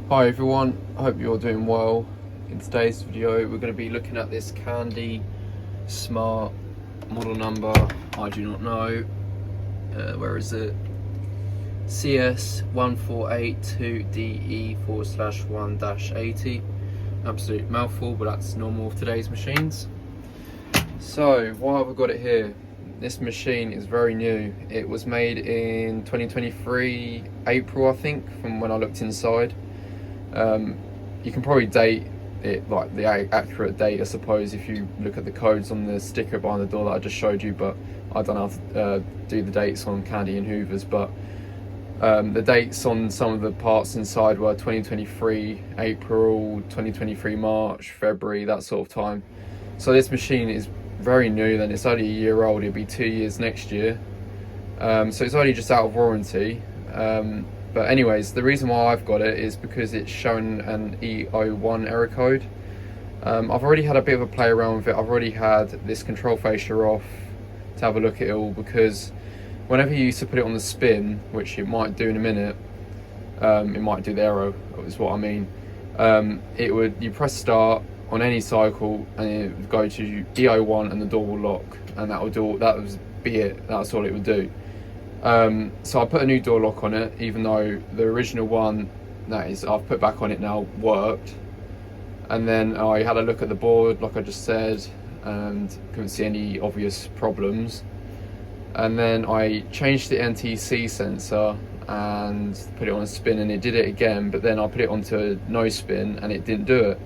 Hi everyone, I hope you're doing well. In today's video we're going to be looking at this Candy Smart model number, I do not know, where is it? CS1482DE/1-80. Absolute mouthful, but that's normal for today's machines. So why have I got it here? This machine is very new. It was made in 2023 April, I think, from when I looked inside. You can probably date it, like the accurate date, I suppose, if you look at the codes on the sticker behind the door that I just showed you, but I don't know how to do the dates on Candy and Hoovers. But the dates on some of the parts inside were 2023 April, 2023 March, February, that sort of time. So this machine is very new. Then it's only a year old. It'll be 2 years next year, so it's only just out of warranty. But anyways, the reason why I've got it is because it's shown an E01 error code. I've already had a bit of a play around with it. I've already had this control fascia off to have a look at it all, because whenever you used to put it on the spin, which it might do in a minute, it might do the arrow, is what I mean. You press start on any cycle and it would go to E01 and the door will lock, and that would be it. That's all it would do. So I put a new door lock on it, even though the original one that is I've put back on it now worked. And then I had a look at the board, like I just said, and couldn't see any obvious problems. And then I changed the NTC sensor and put it on a spin, and it did it again, but then I put it onto no spin and it didn't do it.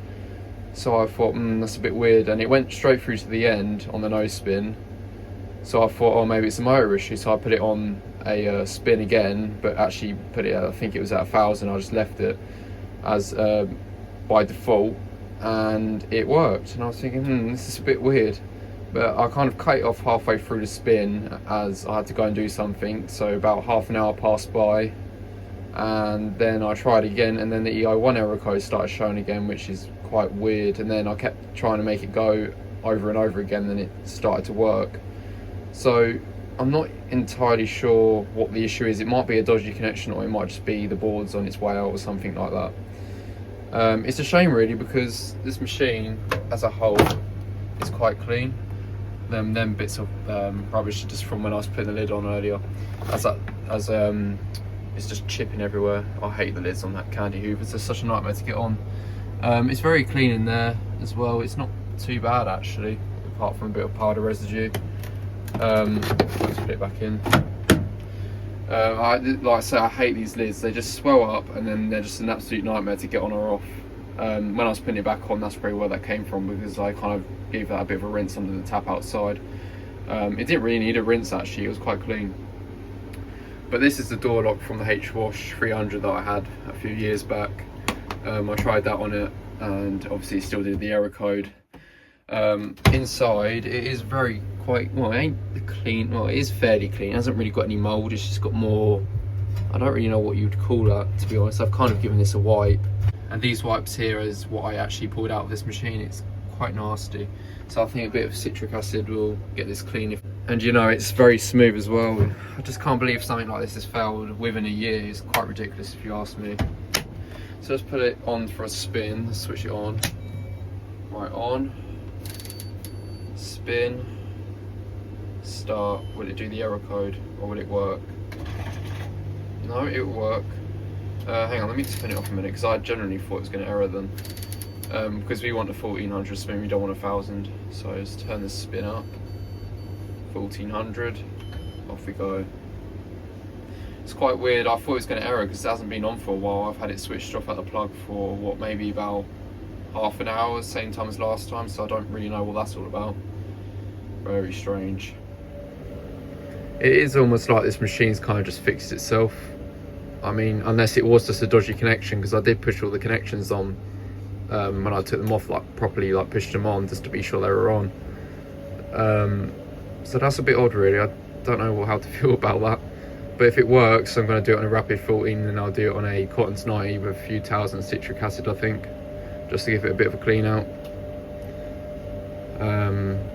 So I thought, that's a bit weird, and it went straight through to the end on the no spin. So I thought, oh, maybe it's a motor issue. So I put it on a spin again, but actually put it, I think it was at 1,000. I just left it as by default, and it worked. And I was thinking, this is a bit weird. But I kind of cut it off halfway through the spin as I had to go and do something. So about half an hour passed by, and then I tried again, and then the E01 error code started showing again, which is quite weird. And then I kept trying to make it go over and over again, and then it started to work. So I'm not entirely sure what the issue is. It might be a dodgy connection, or it might just be the board's on its way out or something like that. It's a shame really, because this machine as a whole is quite clean. Them bits of rubbish just from when I was putting the lid on earlier, it's just chipping everywhere. I hate the lids on that Candy Hoover. It's such a nightmare to get on. It's very clean in there as well. It's not too bad actually, apart from a bit of powder residue. Let's put it back in. Like I say, I hate these lids. They just swell up, and then they're just an absolute nightmare to get on or off. When I was putting it back on, that's probably where that came from, because I kind of gave that a bit of a rinse under the tap outside. It didn't really need a rinse actually, it was quite clean. But this is the door lock from the H-Wash 300 that I had a few years back. I tried that on it, and obviously it still did the error code. Inside it is quite well, it ain't clean. Well, it is fairly clean. It hasn't really got any mold. It's just got more, I don't really know what you'd call that, to be honest. I've kind of given this a wipe, and these wipes here is what I actually pulled out of this machine. It's quite nasty, so I think a bit of citric acid will get this clean. And you know, it's very smooth as well. I just can't believe something like this has failed within a year. It's quite ridiculous if you ask me. So let's put it on for a spin. Let's switch it on. Right, on, spin, start. Will it do the error code, or will it work? No, it will work. Hang on, let me just turn it off a minute, because I generally thought it was going to error then. Because we want a 1400 spin, we don't want 1,000. So let's turn the spin up. 1400, off we go. It's quite weird. I thought it was going to error because it hasn't been on for a while. I've had it switched off at the plug for what, maybe about half an hour, same time as last time, so I don't really know what that's all about. Very strange. It is almost like this machine's kind of just fixed itself. I mean, unless it was just a dodgy connection, because I did push all the connections on when I took them off, like properly, like pushed them on just to be sure they were on. So that's a bit odd really. I don't know how to feel about that. But if it works, I'm going to do it on a rapid 14, and I'll do it on a Cotton's 90 with a few towels and citric acid, I think, just to give it a bit of a clean out,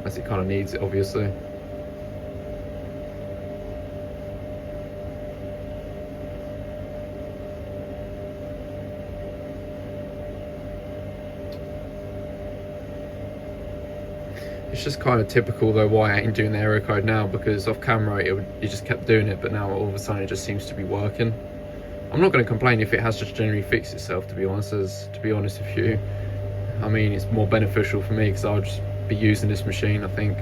as it kind of needs it, obviously. It's just kind of typical though why I ain't doing the error code now, because off camera it just kept doing it, but now all of a sudden it just seems to be working. I'm not going to complain if it has just generally fixed itself, to be honest with you. I mean, it's more beneficial for me because I'll just be using this machine, I think.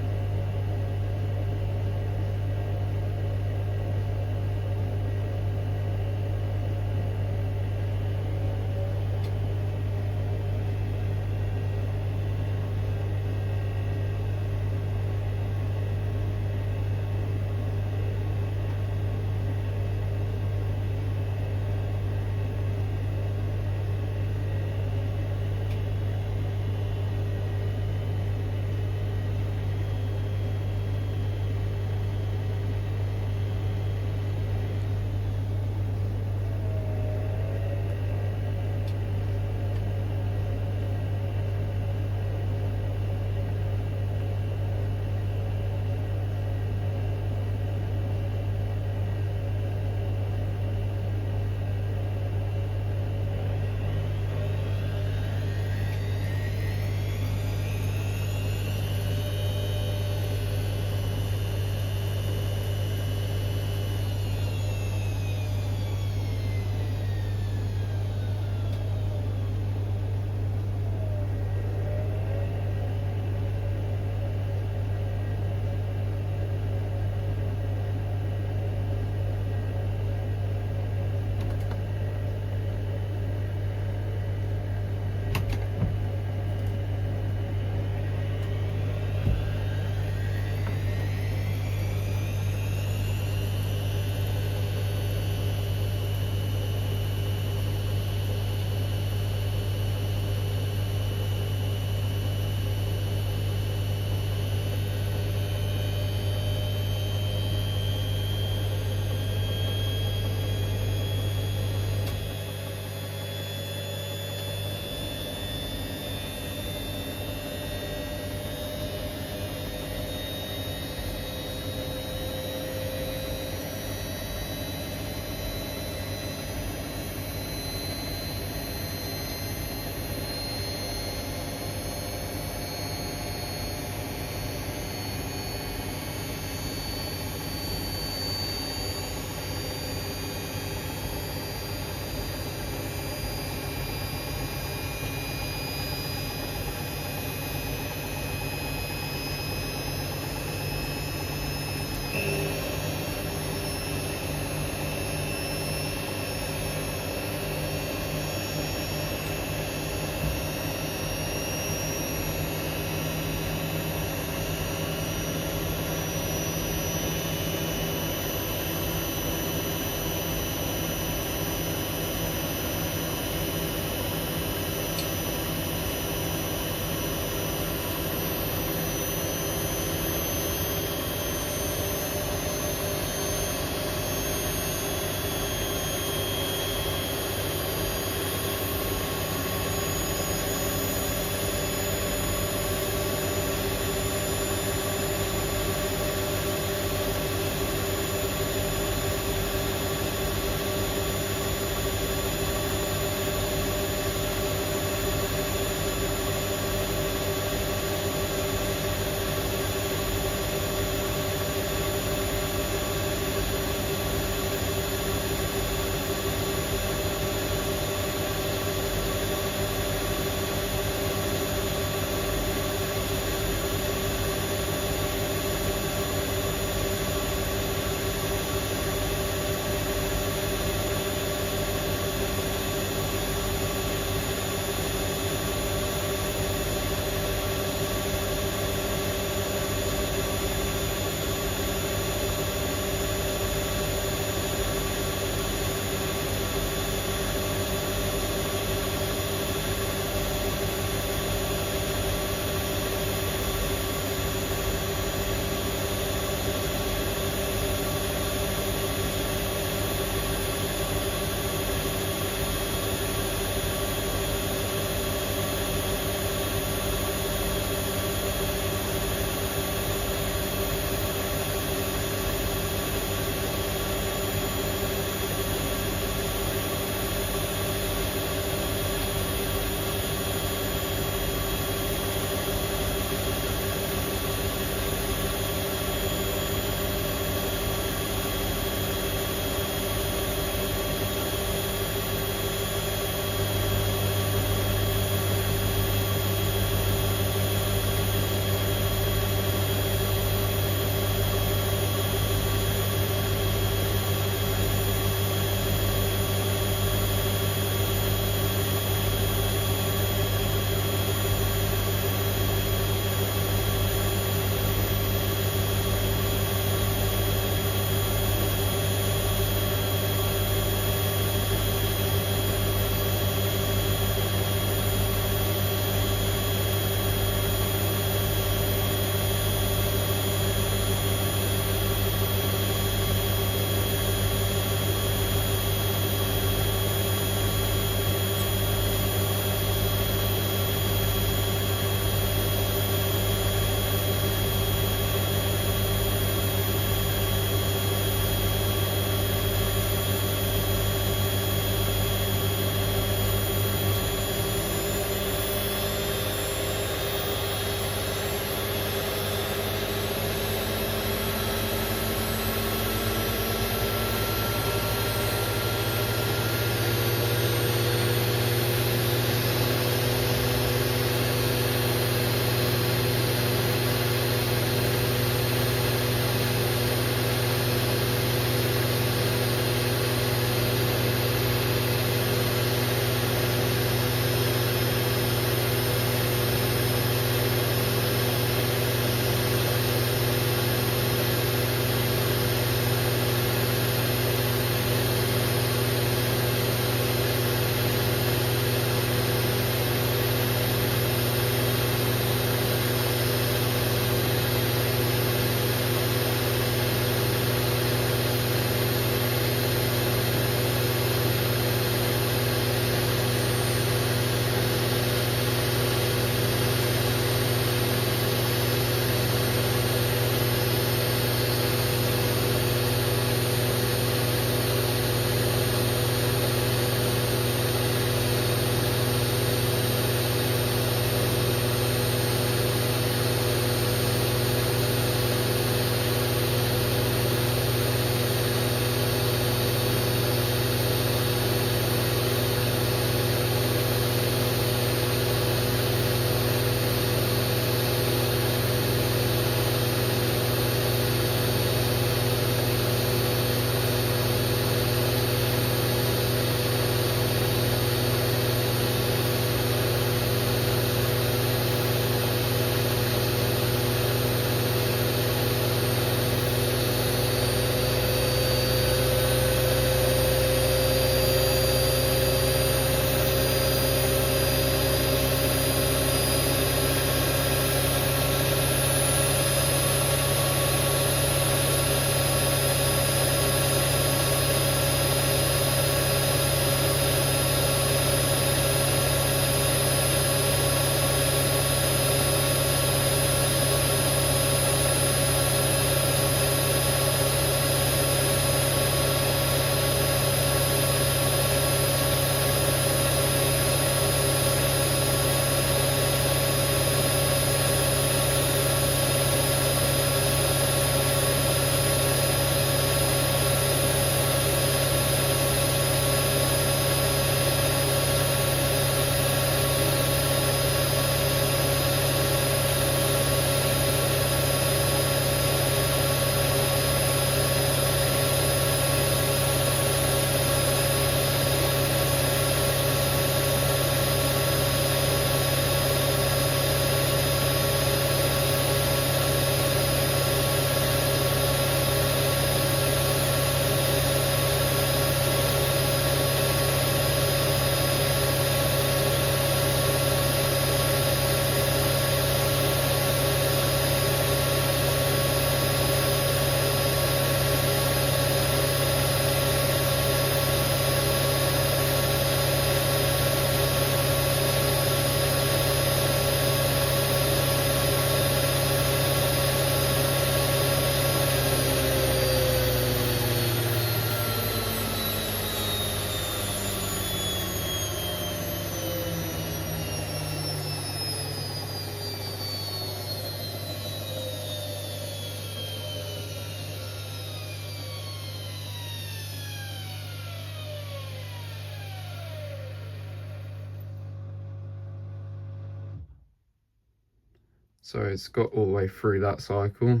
So it's got all the way through that cycle.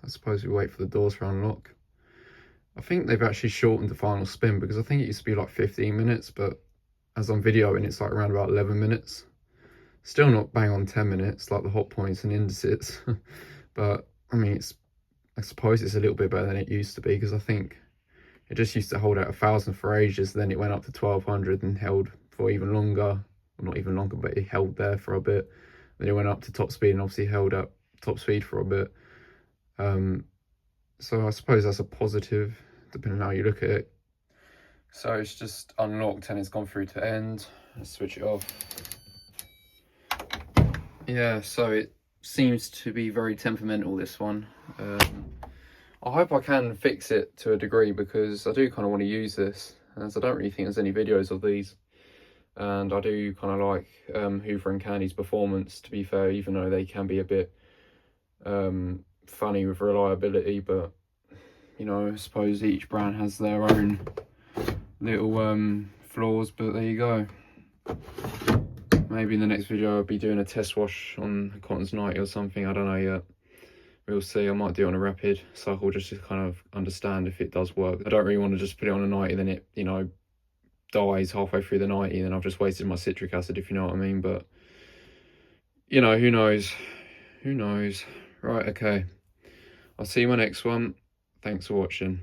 I suppose we wait for the doors to unlock. I think they've actually shortened the final spin, because I think it used to be like 15 minutes, but as I'm videoing, it's like around about 11 minutes. Still not bang on 10 minutes like the hot points and indices. But I mean, I suppose it's a little bit better than it used to be, because I think it just used to hold out 1,000 for ages, then it went up to 1,200 and held for even longer. Well, not even longer, but it held there for a bit. Then it went up to top speed and obviously held up top speed for a bit. So I suppose that's a positive, depending on how you look at it. So it's just unlocked and it's gone through to end. Let's switch it off. Yeah, so it seems to be very temperamental, this one. I hope I can fix it to a degree, because I do kind of want to use this, as I don't really think there's any videos of these. And I do kind of like Hoover and Candy's performance, to be fair, even though they can be a bit funny with reliability. But you know, I suppose each brand has their own little flaws, but there you go. Maybe in the next video I'll be doing a test wash on a Cotton's 90 or something, I don't know yet. We'll see. I might do it on a rapid cycle just to kind of understand if it does work. I don't really want to just put it on a 90, then it, you know, dies halfway through the 90, and then I've just wasted my citric acid, if you know what I mean. But you know, who knows? Who knows? Right, okay. I'll see you in my next one. Thanks for watching.